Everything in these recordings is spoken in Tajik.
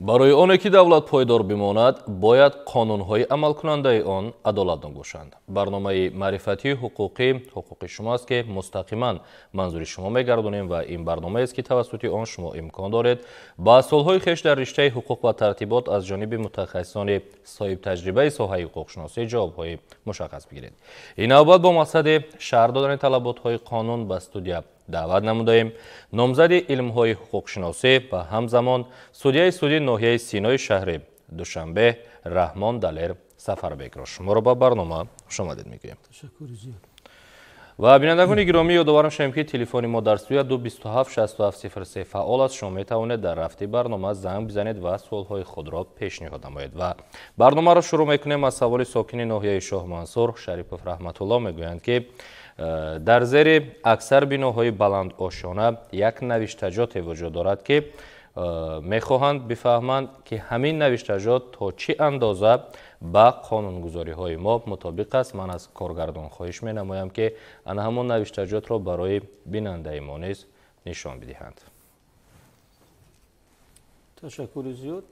барои оне ки давлат пойдор бимонад, бояд қонунҳои амалкунандаи он адолатнок бошанд. барномаи маърифатии ҳуқуқи шумоаст ки мустақиман манзури шумо мегардонем ва ин барномаест ки тавассути он шумо имкон доред ба солҳои хеш дар риштаи ҳуқуқ ва тартибот аз ҷониби мутахассисони соҳибтаҷрибаи соҳаи ҳуқуқшуносӣ ҷавобҳои мушаххас бигиред. ин навбат бо мақсади шаҳр додани талаботҳои қонун ба студия даъват намудаем номзади илмҳои ҳуқуқшиносӣ ва ҳамзамон судяи суди ноҳияи Синои шаҳри Душанбе Раҳмон Далер Сафарбекро шуморо ба барнома хушомадед мегӯем. ва бинандагони гиромӣ ёдоварам шавем ки телефони мо дар студия 227 фаъол аст. шумо метавонед дар рафти барнома занг бизанед ва суолҳои худро пешниҳод намоед. ва барномаро шурӯъ мекунем аз саволи сокини ноҳияи Шоҳмансур Шарипов Раҳматулло. мегӯянд ки дар зери аксар биноҳои баландошона як навиштаҷоте вуҷуд дорад ки мехоҳанд бифаҳманд ки ҳамин навиштаҷот то чӣ андоза ба қонунгузориҳои мо мутобиқ аст. ман аз коргардон хоҳиш менамоям ки ана ҳамон навиштаҷотро барои бинандаи мо низ нишон бидиҳанд. ташаккури зиёд.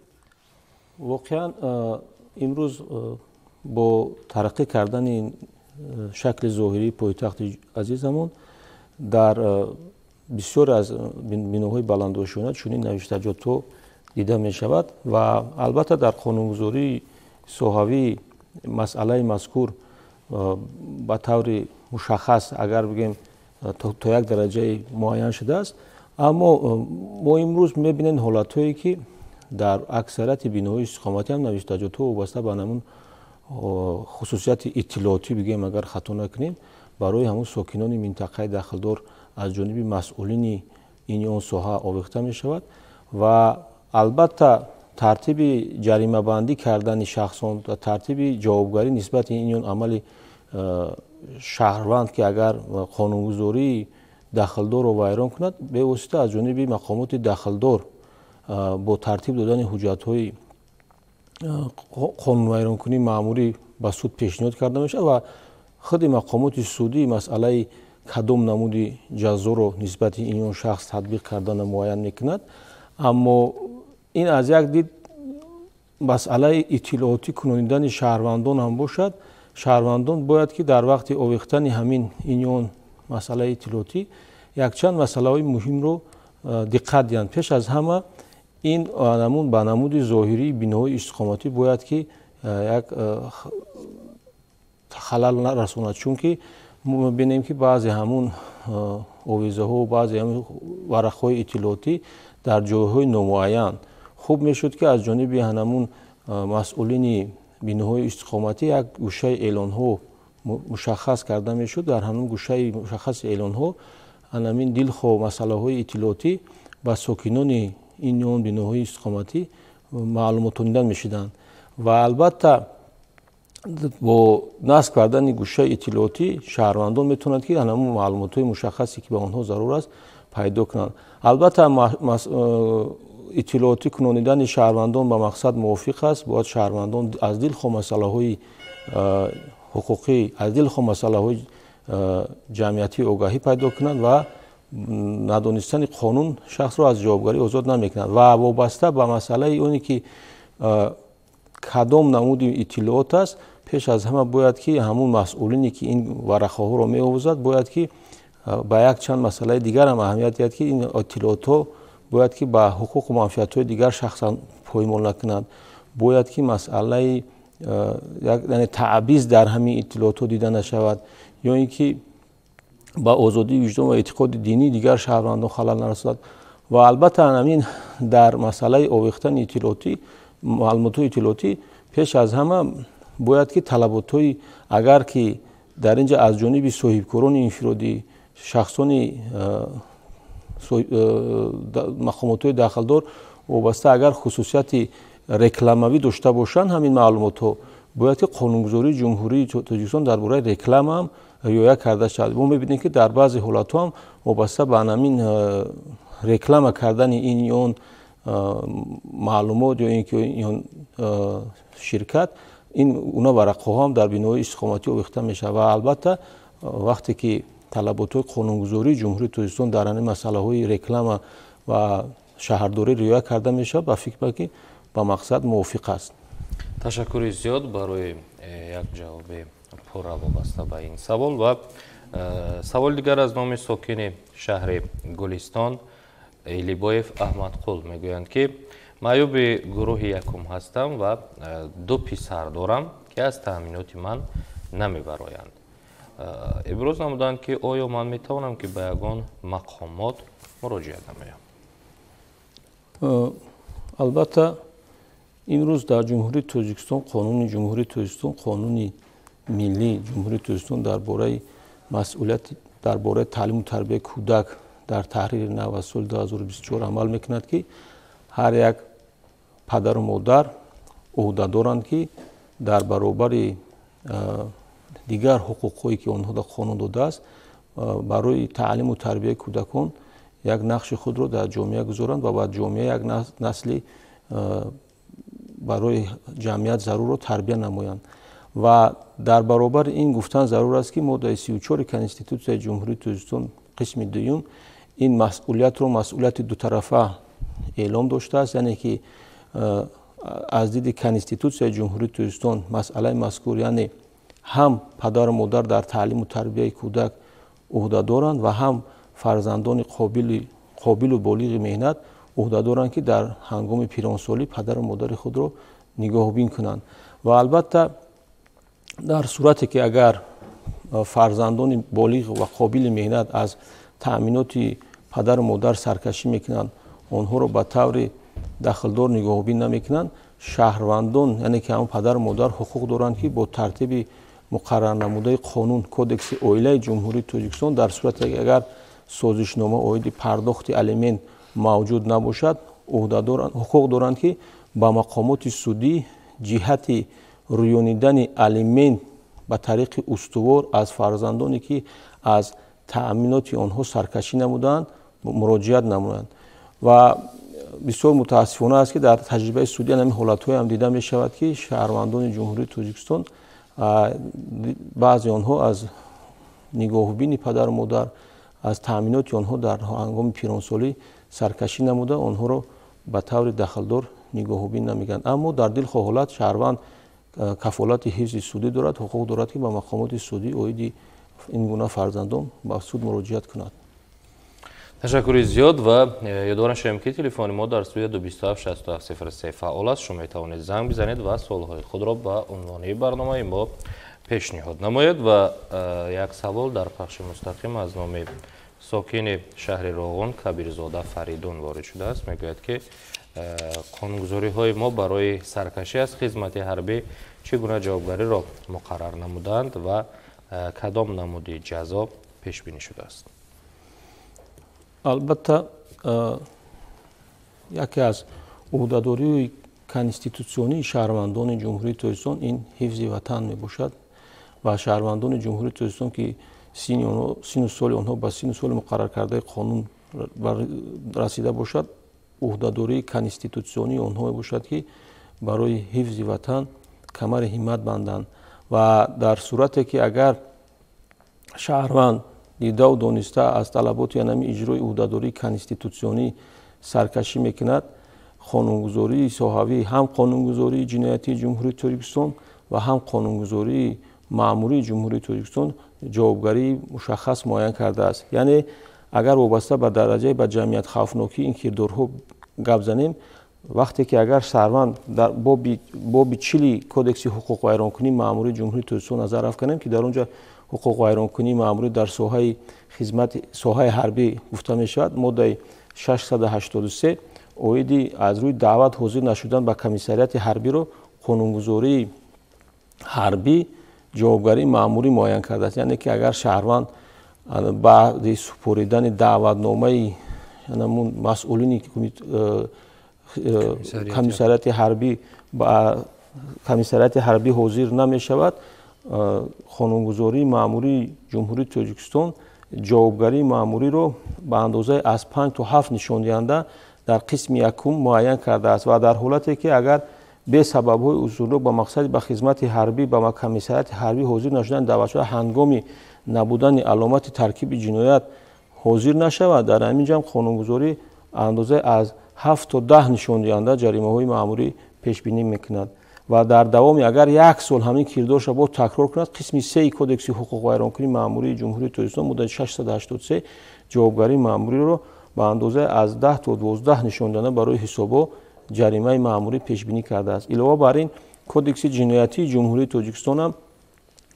воқеан имрӯз бо тараққӣ кардани шакли зоҳирии пойтахти азизамон дар бисёре аз биноҳои баландошона чунин навиштаҷотҳо дида мешавад ва албатта дар қонунгузории соҳавии масъалаи мазкур ба таври мушаххас агар бигем то як дараҷаи муайян шудааст, аммо мо имрӯз мебинем ҳолатҳое ки дар аксарияти биноҳои истиқоматӣ ҳам навиштаҷотҳо вобаста ба намун хусусияти иттилоотӣ бигем агар хато накунем барои ҳамун сокинони минтақаи дахлдор аз ҷониби масъулини ини он соҳа овехта мешавад ва албатта тартиби ҷаримабандӣ кардани шахсон ва тартиби ҷавобгарӣ нисбати ин он амали шаҳрванд ки агар қонунгузории дахлдорро вайрон кунад бевосита аз ҷониби мақомоти дахлдор бо тартиб додани ҳуҷҷатҳои қонунвайронкунӣ маъмурӣ ба суд пешниҳод карда мешавад ва худи мақомоти судӣ масъалаи кадом намуди ҷазоро нисбати ин он шахс татбиқ кардана муайян мекунад. аммо ин аз як дид масъалаи иттилоотӣ кунонидани шаҳрвандон ҳам бошад. шаҳрвандон бояд ки дар вақти овехтани ҳамин ин он масъалаи иттилоотӣ якчанд масъалаҳои муҳимро диққат диҳанд. пеш аз ҳама ин ба намуди зоҳирии биноҳои истиқоматӣ бояд ки як халал нарасонад, чунки мо мебинем ки баъзе ҳамун овезаҳо баъзе ҳамун варақҳои иттилоотӣ дар ҷойҳои номуайян хуб мешуд ки аз ҷониби ҳамун масъулини биноҳои истиқоматӣ як гӯшаи эълонҳо мушаххас карда мешуд. дар ҳамун гӯшаи мушаххаси эълонҳо ҳамин дилхоҳ масъалаҳои иттилоотӣ ба сокинони ин он биноҳои истиқоматӣ маълумот дидан мешуданд ва албатта бо насб кардани гӯшаи иттилоотӣ шаҳрвандон метавонанд ки ҳамун маълумотҳои мушаххасе ки ба онҳо зарур аст пайдо кунанд. албатта иттилоотӣ кунонидани шаҳрвандон ба мақсад мувофиқ аст. бояд шаҳрвандон аз дилхоҳ масъалаҳои ҳуқуқӣ аз дилхоҳ масъалаҳои ҷамъиятӣ огаҳӣ пайдо кунанд ва надонистани қонун шахсро аз ҷавобгарӣ озод намекунад ва вобаста ба масъалаи оне ки кадом намуди иттилоот аст пеш аз ҳама бояд ки ҳамун масъулине ки ин варақаҳоро меовозад бояд ки ба якчанд масъалаи дигар ҳам аҳамият диҳад ки ин иттилоотҳо бояд ки ба ҳуқуқу манфиатҳои дигар шахсан поймол накунад. бояд ки масъалаи яъне таъбиз дар ҳамин иттилоотҳо дида нашавад ё ин ки ба озодии виҷдон ва эътиқоди динии дигар шаҳрвандон халал нарасонад. ва албатта ҳамин дар масъалаи овехтани иттилоотӣ маълумотҳои иттилоотӣ пеш аз ҳама бояд ки талаботҳои агар ки дар ин ҷо аз ҷониби соҳибкорони инфиродӣ шахсони мақомотҳои дахлдор вобаста агар хусусияти рекламавӣ дошта бошанд ҳамин маълумотҳо бояд ки қонунгузории ҷумҳурии Тоҷикистон дар бораи реклама ҳам риоя карда шавад. мо мебинем ки дар баъзе ҳолатҳо ҳам вобаста ба ҳамин реклама кардани ин он маълумот ё ин ки он ширкат ин уна варақаҳо ҳам дар биноҳои истиқоматӣ овехта мешавад ва албатта вақте ки талаботҳои қонунгузории ҷумҳурии Тоҷикистон дар ҳамин масъалаҳои реклама ва шаҳрдорӣ риоя карда мешавад ба фикр ки ба мақсад мувофиқ аст. ташаккури зиёд барои як ҷавоби пурра вобаста ба ин савол. ва саволи дигар аз номи сокини шаҳри Гулистон Илибоев Аҳмадқул мегӯянд ки маъюби гурӯҳи якум ҳастам ва 2 писар дорам ки аз таъминоти ман намебароянд. иброз намуданд ки оё ман метавонам ки ба ягон мақомот муроҷиат намоям. албатта имрӯз дар ҷумҳурии Тоҷикистон қонуни ҷумҳурии Тоҷикистон қонуни миллии ҷумҳурии Тоҷикистон дар бораи масъулияти дар бораи таълиму тарбияи кӯдак дар таҳрири нав аз соли 2024 амал мекунад ки ҳар як падару модар ӯҳда доранд ки дар баробари дигар ҳуқуқҳое ки онҳо дар қонун додааст барои таълиму тарбияи кӯдакон як нақши худро дар ҷомеа гузоранд ва ба ҷомеа як насли барои ҷамъият зарурро тарбия намоянд. ва дар баробари ин гуфтан зарур аст ки моддаи 34 Конститутсияи ҷумҳурии Тоҷикистон қисми дуюм ин масъулиятро масъулияти дутарафа эълом доштааст, яъне ки аз диди Конститутсияи ҷумҳурии Тоҷикистон масъалаи мазкур, яъне ҳам падару модар дар таълиму тарбияи кӯдак ӯҳда доранд ва ҳам фарзандони қобилу болиғи меҳнат ӯҳда доранд ки дар ҳангоми пиронсолӣ падару модари худро нигоҳубин кунанд. ва албатта дар сурате ки агар фарзандони болиғ ва қобили меҳнат аз таъминоти падару модар саркашӣ мекунанд, онҳоро ба таври дахлдор нигоҳубин намекунанд, шаҳрвандон яъне ки ҳамон падару модар ҳуқуқ доранд ки бо тартиби муқаррарнамудаи қонун кодекси оилаи ҷумҳурии Тоҷикистон дар сурате ки агар созишнома оиди пардохти алимент мавҷуд набошад, ҳуқуқ доранд ки ба мақомоти судӣ ҷиҳати рӯёнидани алимент ба тариқи устувор аз фарзандоне ки аз таъминоти онҳо саркашӣ намуданд муроҷиат намоянд. ва бисёр мутаассифона аст ки дар таҷрибаи судӣ ҳамин ҳолатҳое ҳам дида мешавад ки шаҳрвандони ҷумҳурии Тоҷикистон баъзе онҳо аз нигоҳубини падару модар аз таъминоти онҳо дар ҳангоми пиронсолӣ саркашӣ намуда онҳоро ба таври дахлдор нигоҳубин намегиранд. аммо дар дилхо ҳолат шаҳрванд кафолати ҳифзи судӣ дорад, ҳуқуқ дорад ки ба мақомоти судӣ оиди ин гуна фарзандон ба суд муроҷиат кунад. ташаккури зиёд. ва ёдовар шавем ки телефони мо дар студия 227-6703 фаъол аст. шумо метавонед занг бизанед ва суолҳои худро ба унвони барномаи мо пешниҳод намоед. ва як савол дар пахши мустақим аз номи сокини шаҳри Роғон Кабирзода Фаридун ворид шудааст. мегӯяд ки қонунгузориҳои мо барои саркашӣ аз хизмати ҳарбӣ чӣ гуна ҷавобгариро муқаррар намуданд ва кадом намуди ҷазо пешбинӣ шудааст? албатта яке аз ӯҳдадориҳои конститутсионии шаҳрвандони ҷумҳурии Тоҷикистон ин ҳифзи ватан мебошад ва шаҳрвандони ҷумҳурии Тоҷикистон ки сину соли онҳо ба сину соли муқаррар кардаи қонун расида бошад, ӯҳдадории конститутсионии онҳо мебошад ки барои ҳифзи ватан камари ҳиммат банданд. ва дар сурате ки агар шаҳрванд дидаву дониста аз талаботи янами иҷрои ӯҳдадории конститутсионӣ саркашӣ мекунад, қонунгузории соҳавӣ ҳам қонунгузории ҷиноятии ҷумҳурии Тоҷикистон ва ҳам қонунгузории маъмурии ҷумҳурии Тоҷикистон ҷавобгарии мушаххас муайян кардааст. яъне агар вобаста ба дараҷаи ба ҷамъият хавфнокии ин кирдорҳо гап занем, вақте ки агар шаҳрванд дар боби 40 кодекси ҳуқуқвайронкунии маъмурии ҷумҳурии Тоҷикистон назар афканем ки дар он ҷо ҳуқуқвайронкунии маъмурӣ дар соҳаи ҳарбӣ гуфта мешавад, моддаи 683 оиди аз рӯи даъват ҳозир нашудан ба комиссарияти ҳарбиро қонунгузории ҳарбӣ ҷавобгарии маъмурӣ муайян кардааст. яъне ки агар шаҳрванд баъди супоридани даъватномаи масъулини комиссарияти ҳарбӣ ҳозир намешавад, қонунгузории маъмурии ҷумҳурии Тоҷикистон ҷавобгарии маъмуриро ба андозаи аз 5 то 7 нишондиҳанда дар қисми якум муайян кардааст. ва дар ҳолате ки агар бесабабҳои узурнок ба мақсади ба хизмати ҳарбӣ ба комиссарияти ҳарбӣ ҳозир нашудани даъватшуда ҳангоми набудани аломати таркиби ҷиноят ҳозир нашавад, дар ҳамин ҷамъ қонунгузорӣ андозаи аз 7 تا 10 нишондиҳанда ҷаримаҳои маъмурӣ пешбинӣ мекунад ва дар давоми агар 1 сол ҳамин кирдорша бо такрор кунад, қисми 3 кодекси ҳуқуқ вайронкунии маъмурии ҷумҳурии Тоҷикистон муддати 683 ҷавобгарии маъмуриро ба андозаи аз 10 та 12 нишондиҳанда барои ҳисобо ҷаримаи маъмурӣ пешбинӣ кардааст. Илова бар ин, кодекси ҷиноятии ҷумҳурии Тоҷикистон ҳам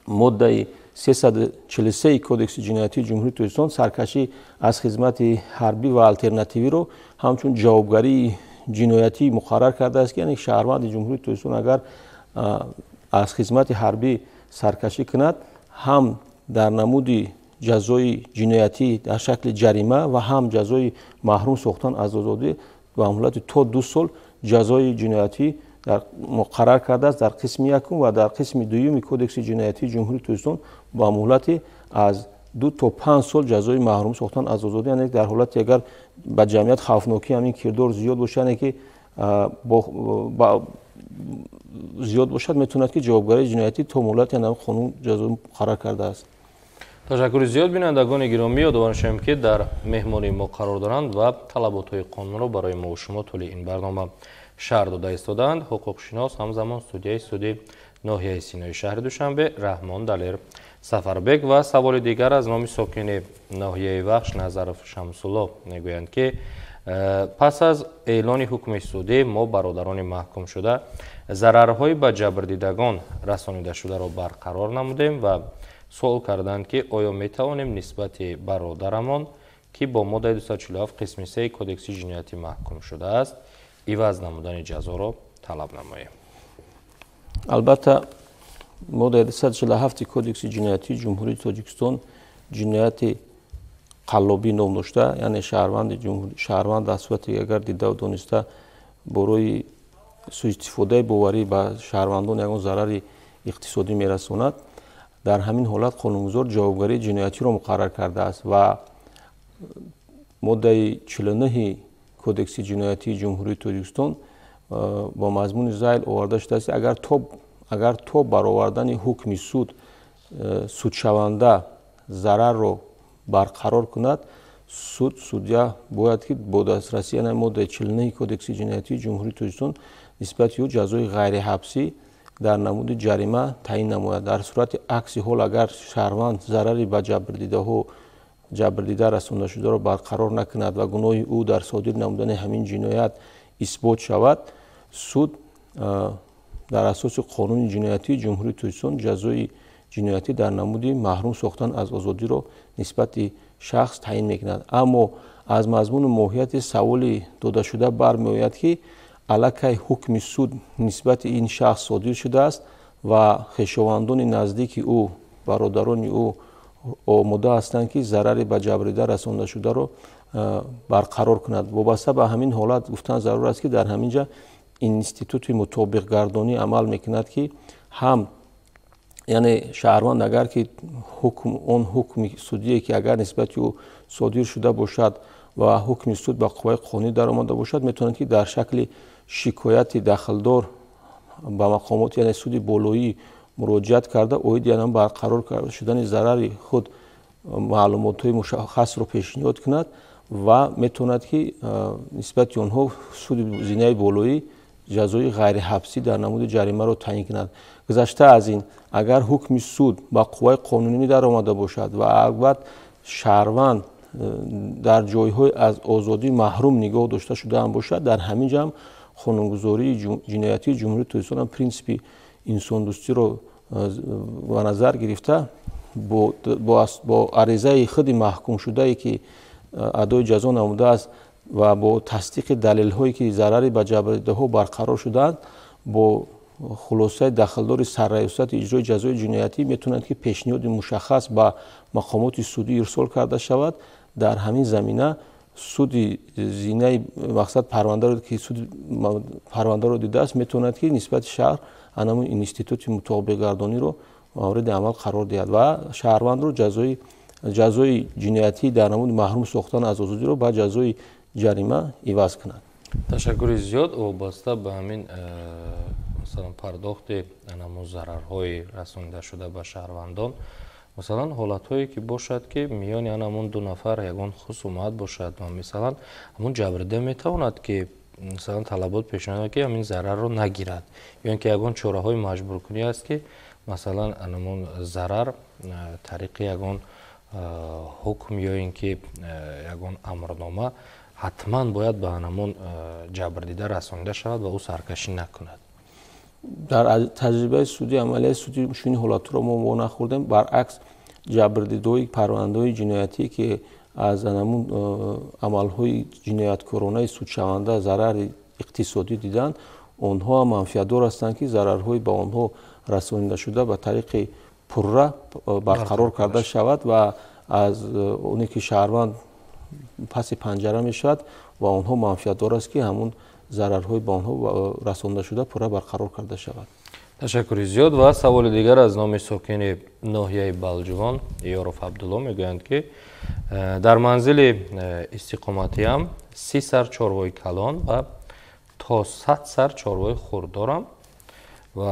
моддаи 343 кодекси ҷиноятии ҷумҳурии Тоҷикистон саркашӣ аз хизмати ҳарбӣ ва алтернативиро ҳамчун ҷавобгарии ҷиноятӣ муқаррар кардааст ки яъне шаҳрванди ҷумҳурии Тоҷикистон агар аз хизмати ҳарбӣ саркашӣ кунад, ҳам дар намуди ҷазои ҷиноятӣ дар шакли ҷарима ва ҳам ҷазои маҳрум сохтан аз озодӣ ба муҳлати то 2 сол ҷазои ҷиноятӣ муқаррар кардааст дар қисми якум ва дар қисми дуюми кодекси ҷиноятии ҷумҳурии Тоҷикистон ба муҳлати аз 2 то 5 сол ҷазои маҳрум сохтан аз озодӣ, яъне дар ҳолати агар ба ҷамъият хавфнокии ҳамин кирдор зиёд бошад, яъне ки зиёд бошад, метавонад ки ҷавобгарии ҷиноятӣ то муҳлати қонун ҷазо муқаррар кардааст. ташаккури зиёд. бинандагони гиромӣ, ёдовар шавем ки дар меҳмони мо қарор доранд ва талаботҳои қонунро барои мо ва шумо тӯли ин барнома шаҳр дода истодаанд ҳуқуқшинос, ҳамзамон судяи суди ноҳияи Синои шаҳри Душанбе Раҳмон Далер Сафарбек ва саволи дигар аз номи сокини ноҳияи Вахш Назаров Шамсулло мегӯянд ки пас аз эълони ҳукми судӣ мо бародарони маҳкумшуда зарарҳои ба ҷабрдидагон расонидашударо барқарор намудем ва суол карданд ки оё метавонем нисбати бародарамон ки бо моддаи 247 қисми 3 кодекси ҷиноятӣ маҳкум шудааст иваз намудани ҷазоро талаб намоем. албатта моддаи 247 кодекси ҷиноятии ҷумҳурии Тоҷикистон ҷинояти қаллобӣ ном дошта, яъне шаҳрванд дар сурати агар дида ва дониста борои суистифодаи боварӣ ба шаҳрвандон ягон зарари иқтисодӣ мерасонад, дар ҳамин ҳолат қонунгузор ҷавобгарии ҷиноятиро муқаррар кардааст ва моддаи 49 кодекси ҷиноятии ҷумҳурии Тоҷикистон با مضمون ذیل آورده شده است اگر تا برآوردن حکم سودشونده ضرر را برقرار کند، سودیا باید که با دسترسی ماده 49 کدکس جنایتی جمهوری تاجیکستان نسبت او جزای غیر حبسی در نمود جریمه تعیین نماید. در صورت عکس حال اگر شهروند ضرری به جبردیده رسانده شده را برقرار نکند و گناه او در صادر نمودن همین جنایت اثبات شود، سود در اساس قانون جنایتی جمهوری تاجیکستان جزای جنایتی در نمود محروم ساختن از آزادی را نسبت شخص تعیین میکند. اما از مضمون ماهیت سوال داده شده برمیآید که علیه حکم سود نسبت این شخص صادر شده است و خویشاوندان نزدیک او، برادران او آماده هستند که ضرری به جبریده رسانده شده را برقرار کند. وابسته به همین حالت گفتن ضرور است که در همینجا اینستیتوت مطابق گردانی عمل میکند که هم یعنی شهروند اگر که حکم سودی که اگر نسبت او صادر شده باشد و حکم سود به قوه قانونی در آمده باشد، میتواند که در شکل شکایت داخلدار به مقامات یعنی سود بالایی مراجعت کرده اوید یعنی برقرار شدن ضرر خود معلومات های مشخص رو پیشنهاد کند و میتواند که نسبت آنها سود زینه بالایی جزای غیر حبسی در نمود جریمه را تعیین کند. گذشته از این اگر حکم سود با قوه قانونی در آمده باشد و البته شهروند در جایهای از آزادی محروم نگاه داشته شده هم باشد، در همین جا قانونگذاری جنایتی جمهوری تاجیکستان هم پرینسیپ انسان دوستی را به نظر گرفته با عریضه خود محکوم شده ای که ادای جزا نموده است و با تصدیق دلیل هایی که ضرری به جبریده ها برقرار شدند، با خلاصه داخلدار سرریاست اجرای جزای جنایتی میتونند که پیشنهاد مشخص به مقامات سودی ارسال کرده شود. در همین زمینه سود زینه مقصد پرونده رو که سود پرونده رو دیده است میتوند که نسبت شهر همون اینستیتوت مطابق گردانی رو مورد عمل قرار دهد و شهروند رو جزای جنایتی در نمود محروم ساختن از آزادی رو با جزای جریمه عوض کند. تشکر زیاد. وابسته به همین مثلا پرداخت انمو ضررهای رسانده شده به شهروندان مثلا حالت‌هایی که باشد که میان همون دو نفر یگان خصومت باشد و مثلا همون جبرده میتواند که مثلا طلبات پیشنهاد که همین ضرر رو نگیرد یا اینکه یگان چاره‌های مجبور کنی است که مثلا همون ضرر طریق یگان حکم یا اینکه یگان امرنامه حتما باید به همون جبردیده رسانده شود و او سرکشی نکند. در تجربه سودی عملیات سودی شونی حالات رو ما نخوردیم. برعکس جبردیدهای پرونده‌های جنایتی که از همون عمل‌های جنایتکارانه سودشونده ضرر اقتصادی دیدن، آنها منفعت‌دار هستند که ضررهای به آنها رسانیده شده به طریق پرره برقرار کرده شود و از اونی که شهروند پس پنجره میشود و آنها منفعت‌دار است که همون ضررهای به آنها رسانده شده پرره برقرار کرده شود. تشکر زیاد. و سوال دیگر از نام ساکن ناحیه بلجوان یاروف عبدالله میگویند که در منزل استقامتی هم 30 سر چاروای کلان و تا 100 سر چاروای خرد دارم و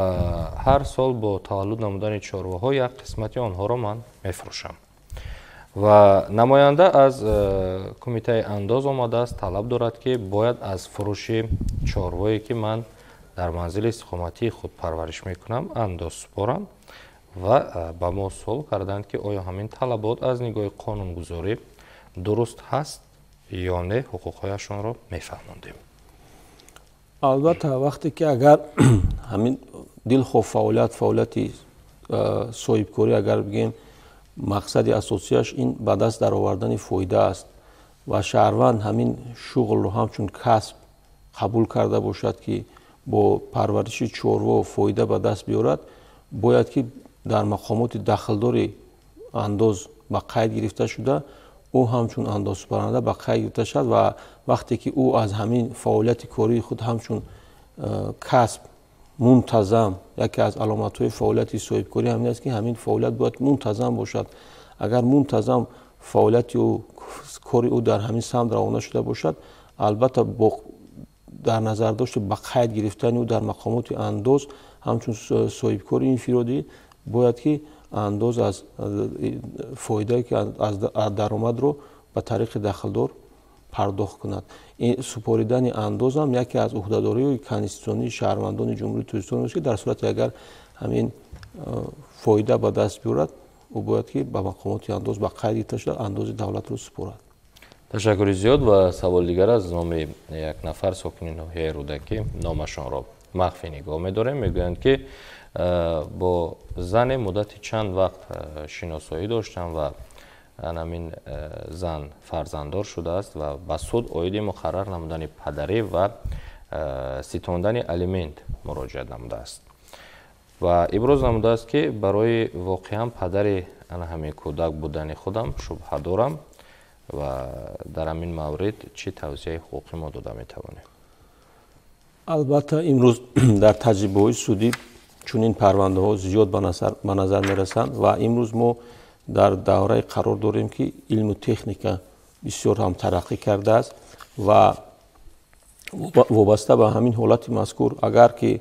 هر سال با تولد نمودن چارواها یک قسمتی آنها را من میفروشم و نماینده از کمیته انداز آمده است طلب دارد که باید از فروش چارواهی که من در منزل استقامتی خود پرورش میکنم انداز سپارم و به ما سوال کردند که آیا همین طلبات از نگاه قانونگذاری درست هست یا نه، حقوقهایشان را میفهماندیم. البته وقتی که اگر همین دلخواه فعالیتی صاحبکاری اگر بگیم مقصد اساسیش این به دست در آوردن فایده است و شهروند همین شغل رو همچون کسب قبول کرده باشد که با پرورش چاروا و فایده به دست بیارد، باید که در مقامات دخلدار انداز به قید گرفته شده او همچون انداز پرنده به قید گرفته شد و وقتی که او از همین فعالیت کاری خود همچون کسب منتظم، یکی از علامت‌های فعالیت صاحبکاری همین است که همین فعالیت باید منتظم باشد. اگر منتظم فعالیت او کاری او در همین سمت روانه شده باشد، البته در نظر داشته به قید گرفتن او در مقامات انداز همچون صاحبکاری انفرادی باید که انداز از فایده که از درآمد رو به طریق دخلدار پرداخت کند. این سپاریدن انداز هم یکی از عهدهداری کنستیتوسیونی شهروندان جمهوری توریستان است که در صورت اگر همین فایده به دست بیارد او باید که به مقامات انداز به قید گرفته شده انداز دولت رو سپارد. تشکر زیاد. و سوال دیگر از نام یک نفر ساکن ناحیه رودکی نامشان را مخفی نگاه می‌داریم. میگویند که با زن مدت چند وقت شناسایی داشتم و همین زن فرزنددار شده است و به سود عاید مقرر نمودن پدری و ستاندن الیمنت مراجعه نموده است و ابراز نموده است که برای واقعا پدر همین کودک بودن خودم شبهه دارم و در همین مورد چه توضیح حقوقی ما داده میتوانیم؟ البته امروز در تجربه های سودی چون این پرونده ها زیاد به نظر میرسند و امروز ما در دوره قرار داریم که علم و تکنیک بسیار هم ترقی کرده است و وابسته به همین حالت مذکور اگر که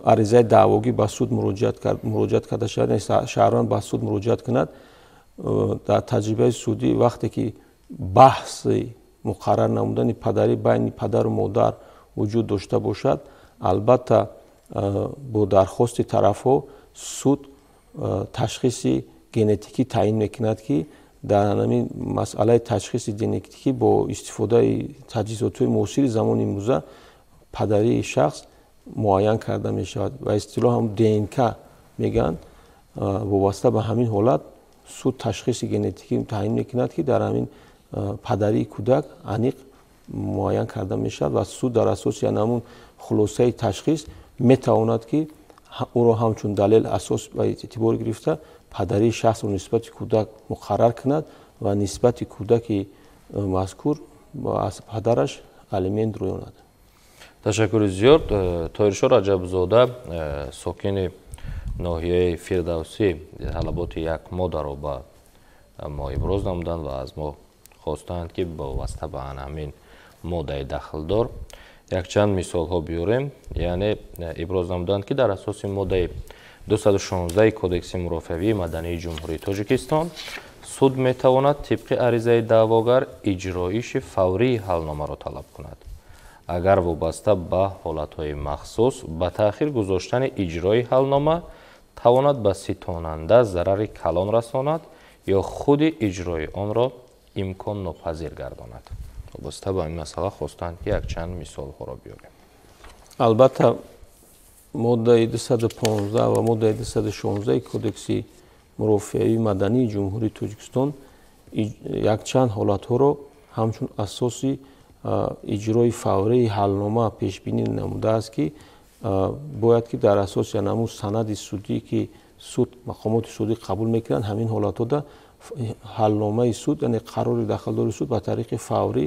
عریضه دعواگی به سود مراجعت کرده شود، شهروند به سود مراجعت کند، در تجربه سودی وقتی که بحث مقرر نمودن پدری بین پدر و مادر وجود داشته باشد، البته با درخواست طرف ها سود تشخیص ژنتیکی تعیین میکند که در همین مسئله تشخیص ژنتیکی با استفاده تجهیزات معاصر زمان امروزه پدری شخص معین کرده می شود و اصطلاح هم DNK میگن. وابسته به همین حالت سود تشخیص ژنتیکی تعیین میکند که در همین پدری کودک انیق معین کرده می شود و سود در اساس همون خلاصه تشخیص میتواند که او را همچون دلیل اساس به اعتبار گرفته پدری شخص و نسبت کودک مقرر کند و نسبت کودک مذکور از پدرش الیمنت رویاند. تشکر زیاد. طاهرشاه رجبزاده ساکن ناحیه فردوسی طلبات یک ماده را به ما ابراز نمودند و از ما خواستند که با واسطه به همین ماده دخلدار یک چند مثال ها بیاریم. یعنی ابراز نمودند که در اساس ماده 216 кодекси мурофиавии мадании ҷумҳурии тоҷикистон суд метавонад тибқи аризаи даъвогар иҷроиши фаврии ҳалномаро талаб кунад. агар вобаста ба ҳолатҳои махсус ба таъхир гузоштани иҷрои ҳалнома тавонад ба ситонанда зарари калон расонад ё худи иҷрои онро имконнопазир гардонад. вобаста ба ин масъала хостанд ки якчанд мисолҳоро биёрем. албатта моддаи 215 ва моддаи 216 кодекси мурофиавии мадании ҷумҳурии тоҷикистон якчанд ҳолатҳоро ҳамчун асоси иҷрои фаврии ҳалнома пешбинӣ намудааст ки бояд ки дар асоси ҳамун санади судӣ ки суд мақомоти судӣ қабул мекунанд ҳамин ҳолатҳода ҳалномаи суд яъне қарори дахалдори суд ба тариқи фаврӣ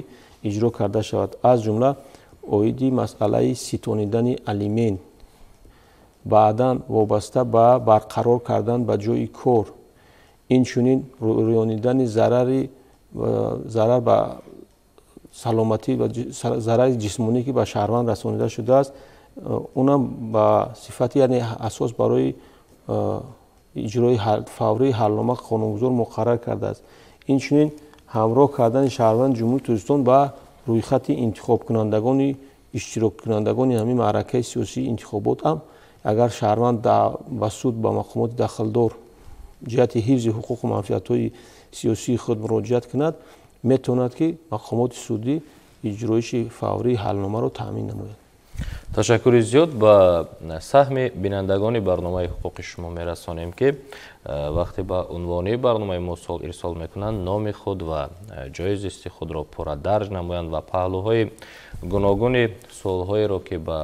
иҷро карда шавад. аз ҷумла оиди масъалаи ситонидани алимент, баъдан вобаста ба барқарор кардан ба ҷои кор, инчунин рӯёнидани зарар ба саломатӣ ва зарари ҷисмонӣ ки ба шаҳрванд расонида шудааст, онам ба сифати яъне асос барои иҷрои фаврии ҳалнома қонунгузор муқаррар кардааст. инчунин ҳамроҳ кардани шаҳрванд ҷумҳурии тоҷикистон ба рӯйхати интихобкунандагони иштироккунандагони ҳамин маъракаи сиёсии интихобот ҳам агар шаҳрванд ба суд ба мақомоти дахалдор ҷиҳати ҳифзи ҳуқуқу манфиатҳои сиёсии худ муроҷиат кунад, метавонад ки мақомоти судӣ иҷроиши фаврии ҳалномаро таъмин намояд. ташаккури зиёд ба саҳми бинандагони барномаи ҳуқуқи шумо мерасонем ки вақте ба унвони барномаи мо суол ирсол мекунанд, номи худ ва ҷои зисти худро пурра дарҷ намоянд ва паҳлӯҳои гуногуни суолҳоеро ки ба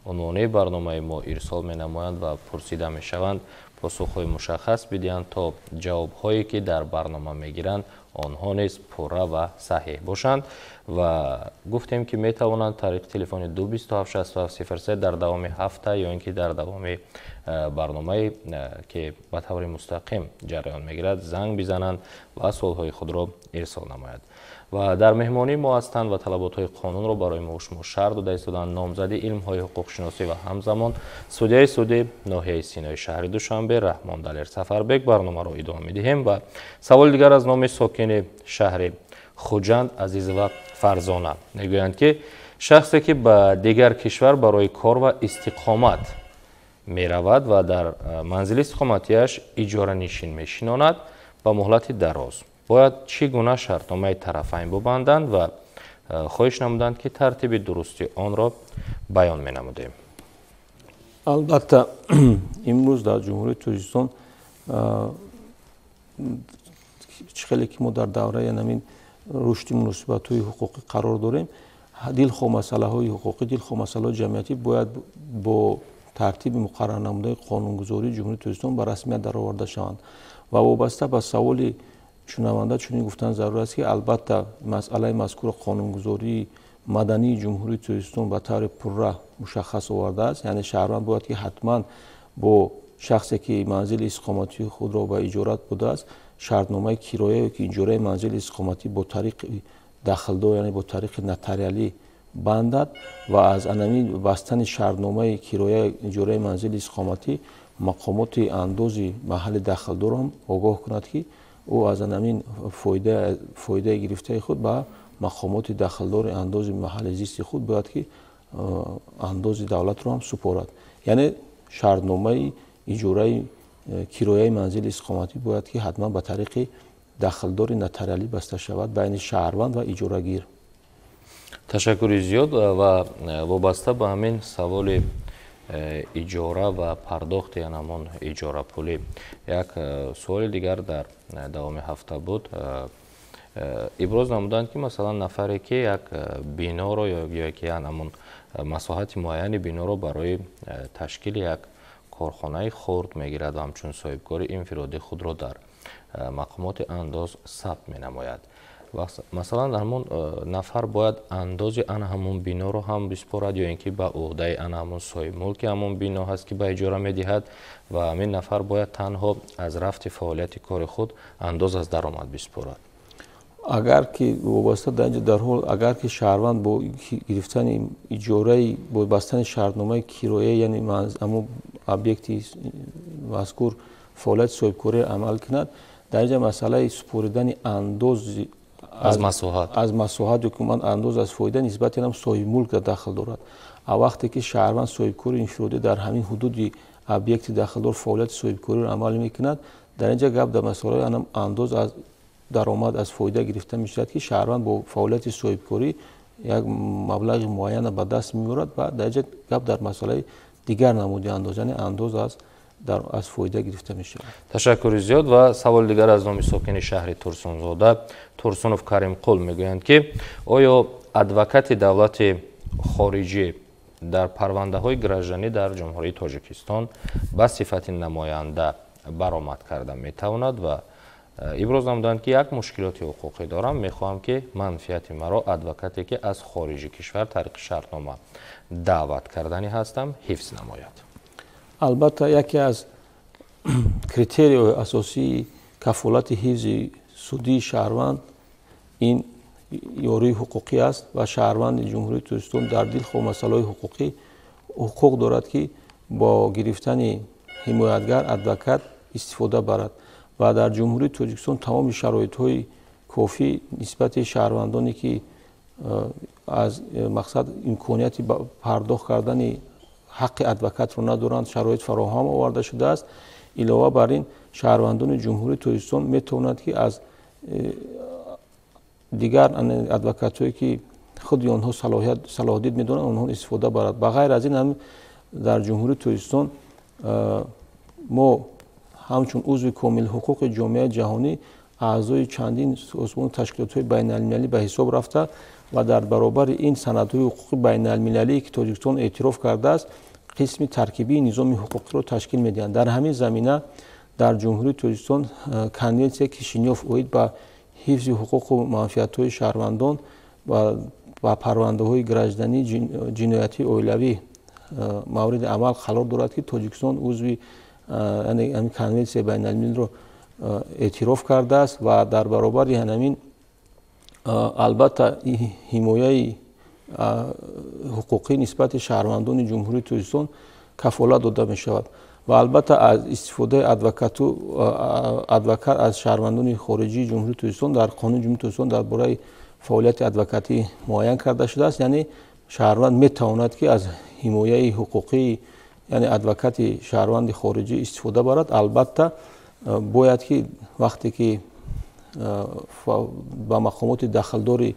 унвони барномаи мо ирсол менамоянд ва пурсида мешаванд посухҳои мушаххас бидиҳанд то ҷавобҳое ки дар барнома мегиранд онҳо низ пурра ва саҳеҳ бошанд ва гуфтем ки метавонанд тариқи телефони 2276703 дар давоми ҳафта ё ин ки дар давоми барномае ки ба таври мустақим ҷараён мегирад занг бизананд ва суолҳои худро ирсол намояд. ва дар меҳмонии мо ҳастанд ва талаботҳои қонунро барои мо шумо шарҳ дода истоданд номзади илмҳои ҳуқуқшиносӣ ва ҳамзамон судяи судӣ ноҳияи Синои шаҳри Душанбе Раҳмон Далер Сафарбек. барномаро идома медиҳем ва саволи дигар аз номи сокини шаҳри Хуҷанд Азизова Фарзона мегӯянд ки шахсе ки ба дигар кишвар барои кор ва истиқомат меравад ва дар манзили истиқоматиаш иҷоранишин мешинонад ба муҳлати дароз бояд чӣ гуна шартномаи тарафайн бубанданд ва хоҳиш намуданд ки тартиби дурусти онро баён менамудем. албатта имрӯз дар ҷумҳурии тоҷикистон хеле ки мо дар давраи ҳамин рушди муносибатҳои ҳуқуқӣ қарор дорем, дилхоҳ масъалаҳои ҳуқуқӣ, дилхоҳ масъалаҳои ҷамъиятӣ бояд бо тартиби муқаррарнамудаи қонунгузории ҷумҳурии тоҷикистон ба расмият дароварда шаванд ва вобаста ба саволи шунаванда чунин гуфтан зарур аст ки албатта масъалаи мазкура қонунгузории мадании ҷумҳурии тоҷикистон ба таври пурра мушаххас овардааст, яъне шаҳрванд бояд ки ҳатман бо шахсе ки манзили иstiqоматии худро ба иҷорат будааст шартномаи кироя ё ки иҷораи манзили иstiqоматӣ бо тариқи дахлдор яъне бо тариқи нотариалӣ бандад ва аз анамин бастани шартномаи кироя иҷораи манзили иstiqоматӣ мақомоти андози маҳалли дахлдор ҳам огоҳ кунад ки ӯ аз анамин фоидаи гирифтаи худ ба мақомоти дахлдори андози маҳалли зисти худ бояд ки андози давлатро ҳам супорад. яъне шартномаи иҷораи кирояи манзили иstiqоматӣ бояд ки ҳатман ба тариқи дахлдори нотариалӣ баста шавад байни шаҳрванд ва иҷорагир. ташаккури зиёд ва вобаста ба ҳамин саволи иҷора ва пардохти ҳамон иҷорапулӣ як суоли дигар дар давоми ҳафта буд. иброз намуданд ки масалан нафаре ки як биноро ё ки ҳамон масоҳати муайяни биноро барои ташкили як корхонаи хурд мегирад ва ҳамчун соҳибкори инфироди худро дар мақомоти андоз сабт менамояд. масалан ҳамон нафар бояд андози ана ҳамон биноро ҳам биспорад ё ин ки ба уҳдаи ана ҳамон соҳибмулки ҳамон бино ҳаст ки ба иҷора медиҳад ва ҳамин нафар бояд танҳо аз рафти фаъолияти кори худ андоз аз даромад биспорад. агар ки вобаста дар инҷо дар ҳол агар ки шаҳрванд бо гирифтани иҷораи бо бастани шартномаи кироя яъне ҳамон объекти مذکور فعالیت صاحبکاری عمل کند، در اینجا مسئله سپردن اندوز از مساحت حکومت اندوز از فایده نسبت هم صاحب ملک داخل دارد. وقتی که شهروند صاحبکاری انفرادی در همین حدود ابیکت داخل دار فعالیت صاحبکاری را عمل میکند، در اینجا گپ در مسئله هم اندوز از درآمد از فایده گرفته میشود که شهروند با فعالیت صاحبکاری یک مبلغ معین به دست میآورد و در اینجا گپ در مسئله دیگر نموده اندوز، یعنی اندوز از فایده گرفته میشه. تشکر زیاد. و سوال دیگر از نام ساکن شهر ترسونزاده ترسونوف کریم قول میگویند که آیا ادوکات دولت خارجی در پرونده های گراجانی در جمهوری تاجیکستان به صفت نماینده برآمد کرده میتواند و ابراز نمودند که یک مشکلات حقوقی دارم، میخواهم که منفیت مرا ادوکاتی که از خارج کشور طریق شرطنامه دعوت کردنی هستم حفظ نماید. البته یکی از کریتریای اساسی کفالت حفظ سودی شهروند این یاری حقوقی است و شهروند جمهوری تاجیکستان در دل خود مسائل حقوقی حقوق دارد که با گرفتن حمایتگر ادوکات استفاده برد و در جمهوری تاجیکستان تمام شرایط‌های کافی نسبت شهروندانی که از مقصد امکانیت پرداخت کردن حق ادوکات رو ندارند شرایط فراهم آورده شده است. علاوه بر این شهروندان جمهوری تاجیکستان میتوانند که از دیگر ادوکات‌هایی که خود آنها صلاحیت میدونند آنها استفاده برد. بغیر از این هم در جمهوری تاجیکستان ما همچون عضو کامل حقوق جامعه جهانی اعضای چندین سازمان تشکیلات‌های بین‌المللی به حساب رفته و در برابر این سندهای حقوقی بین‌المللی که تاجیکستان اعتراف کرده است قسم ترکیبی نظام حقوقی را تشکیل میدهند. در همین زمینه در جمهوری تاجیکستان کنوانسیای کیشینیوف اوید به حفظ حقوق و منفعت‌های شهروندان و پرونده‌های گراجانی جنایتی اولیوی مورد عمل قرار دارد که تاجیکستان عضو یعنی کنوانسیای بین‌المللی را اعتراف کرده است و در برابر همین البته حمایت حقوقی نسبت شهروندان جمهوری تاجیکستان کفالت داده می شود و البته از استفاده ادوکات از شهروندان خارجی جمهوری تاجیکستان در قانون جمهوری تاجیکستان درباره فعالیت ادوکاتی معین کرده شده است، یعنی شهروند می تواند که از حمایت حقوقی یعنی ادوکات شهروند خارجی استفاده برد. البته باید که وقتی که با مقامات داخلدار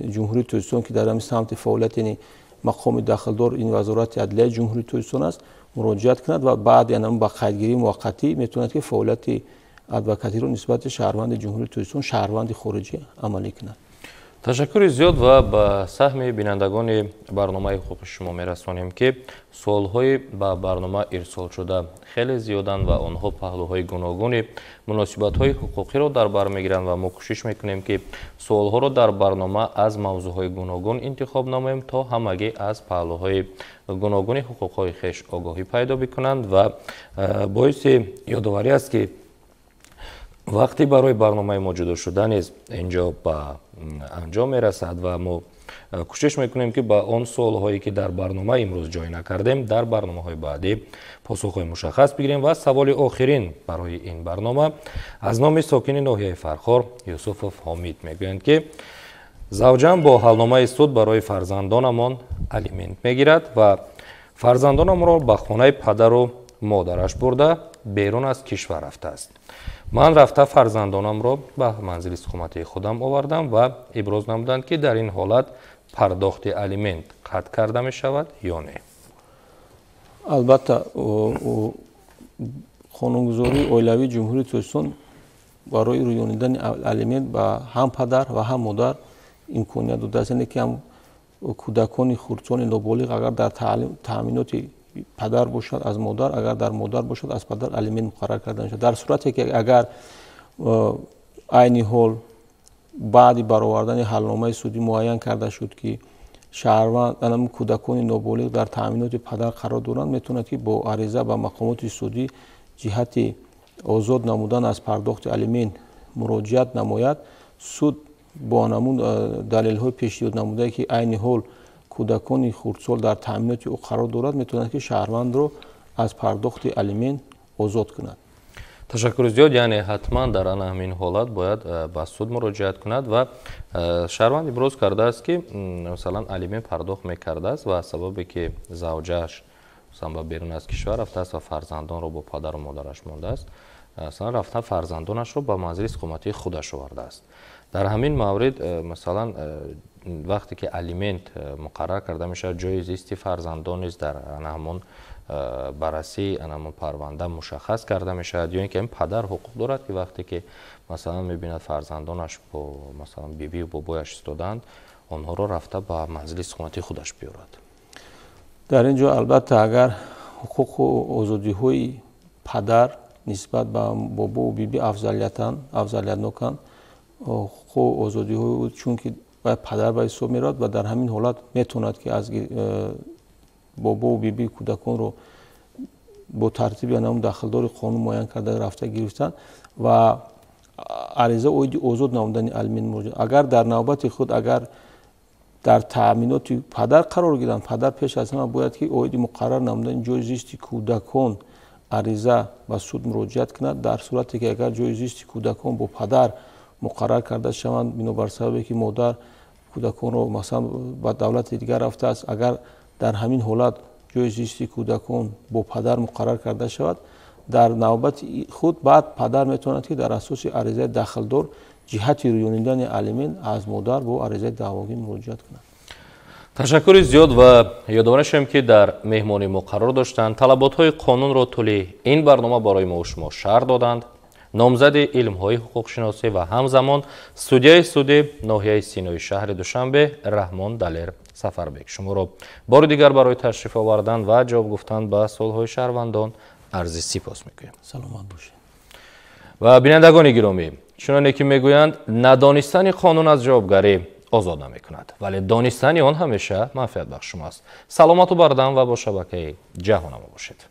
جمهوری تاجیکستان که در همین سمت فعالیت یعنی مقام داخلدار این وزارت عدلیه جمهوری تاجیکستان است مراجعت کند و بعد یعنی با قیدگیری موقتی میتواند که فعالیت ادوکاتی رو نسبت شهروند جمهوری تاجیکستان شهروند خارجی عملی کند. تشکر زیاد و به سهم بینندگان برنامه حقوق شما میرسانیم که سوال‌های به برنامه ارسال شده خیلی زیادند و آنها پهلوهای گوناگون مناسبت‌های حقوقی را در بر میگیرند و ما کوشش میکنیم که سوال‌ها را در برنامه از موضوعهای گوناگون انتخاب نماییم تا همگی از پهلوهای گوناگون حقوق‌های خویش آگاهی پیدا بکنند و باعث یادآوری است که وقتی برای برنامه ما جدا شده نیز اینجا به انجام میرسد و ما کوشش میکنیم که با آن سوال هایی که در برنامه امروز جای نکردیم در برنامه های بعدی پاسخ های مشخص بگیریم. و سوال آخرین برای این برنامه از نام ساکن ناحیه فرخار یوسفوف حامید میگویند که زوجم با حلنامه سود برای فرزندانمان الیمنت میگیرد و فرزندانم را به خانه پدر و مادرش برده بیرون از کشور رفته است. من رفته فرزندانم را به منزل اقامتی خودم آوردم و ابراز نمودند که در این حالت پرداخت الیمنت قطع کرده می شود یا نه؟ البته قانونگذاری اولوی جمهوری تاجیکستان برای رویانیدن الیمنت به هم پدر و هم مادر امکانیت داده است، یعنی که هم کودکان خردسال نابالغ اگر در تامینات پدر باشد از مادر، اگر در مادر باشد از پدر الیمنت مقرر کرده میشود. در صورتی که اگر عین حال بعد برآوردن حلنامه سودی معین کرده شد که شهروند کودکان نابالغ در تامینات پدر قرار دارند، میتواند که با عریضه به مقامات سودی جهت آزاد نمودن از پرداخت الیمنت مراجعت نماید. سود با نمود دلیل های پیشنهاد نموده که عین حال کودکان خردسال در تامینات او قرار دارد میتواند که شهروند را از پرداخت الیمنت озод кунад. ташаккури зиёд. яъне ҳатман дар ана ҳамин ҳолат бояд ба суд муроҷиат кунад ва шаҳрванд иброз кардааст ки масалан алимент пардохт мекардааст ва сабабе ки завҷааш масалан ба берун аз кишвар рафтааст ва фарзандонро бо падару модараш мондааст, масалан рафта фарзандонашро ба манзили иқоматии худаш овардааст. дар ҳамин маврид масалан вақте ки алимент муқаррар карда мешавад, ҷои зисти фарзандон низ дар ҳамон баррасии ҳамон парванда мушаххас карда мешавад, ё ин ки ин падар ҳуқуқ дорад ки вақте ки масалан мебинад фарзандонаш бо масалан бибию бобояш истоданд, онҳоро рафта ба манзили иқоматии худаш биёрад. дар ин ҷо албатта агар ҳуқуқу озодиҳои падар нисбат ба бобову биби афзалиятноканд, ҳуқуқу озодиҳои чунки باید پدر به حساب میراد و در همین حالت میتوند که از بابا و بیبی کودکان رو با ترتیب یا نام داخلدار قانون معین کرده رفته گرفتن و عریضه اوید آزاد نمودن علمین موجود. اگر در نوبت خود اگر در تأمینات پدر قرار گیرند، پدر پیش از همه باید که اوید مقرر نمودن جای زیست کودکان عریضه به سود مراجعت کند. در صورتی که اگر جای زیست کودکان با پدر مقرر کرده شوند بنابر سببی که مادر کودکان رو مثلا با دولت دیگر رفته است، اگر در همین حالت جای زیست کودکان با پدر مقرر کرده شود، در نوبت خود بعد پدر میتواند که در اساس عریضه داخلدار جهت رویانیدن علمین از مادر با عریضه دعواگی مراجعت کند. تشکر زیاد و یادآور شویم که در مهمانی ما قرار داشتند. طلبات‌های قانون را طول این برنامه برای ما و شما شرح دادند. نامزد علم‌های حقوق شناسی و همزمان سودیای سود ناحیه سینای شهر دوشنبه رحمان دلیر سفربک شما را بار دیگر برای تشریف آوردن و جواب گفتن به سوال‌های شهروندان عرض سپاس می‌گویم. سلامت باشید. و بینندگان گرامی، چنانه که میگویند ندانستن قانون از جوابگری آزاد نمی‌کند، ولی دانستن آن همیشه منفعت بخش شماست. سلامت و بردم و با شبکه جهان ما باشید.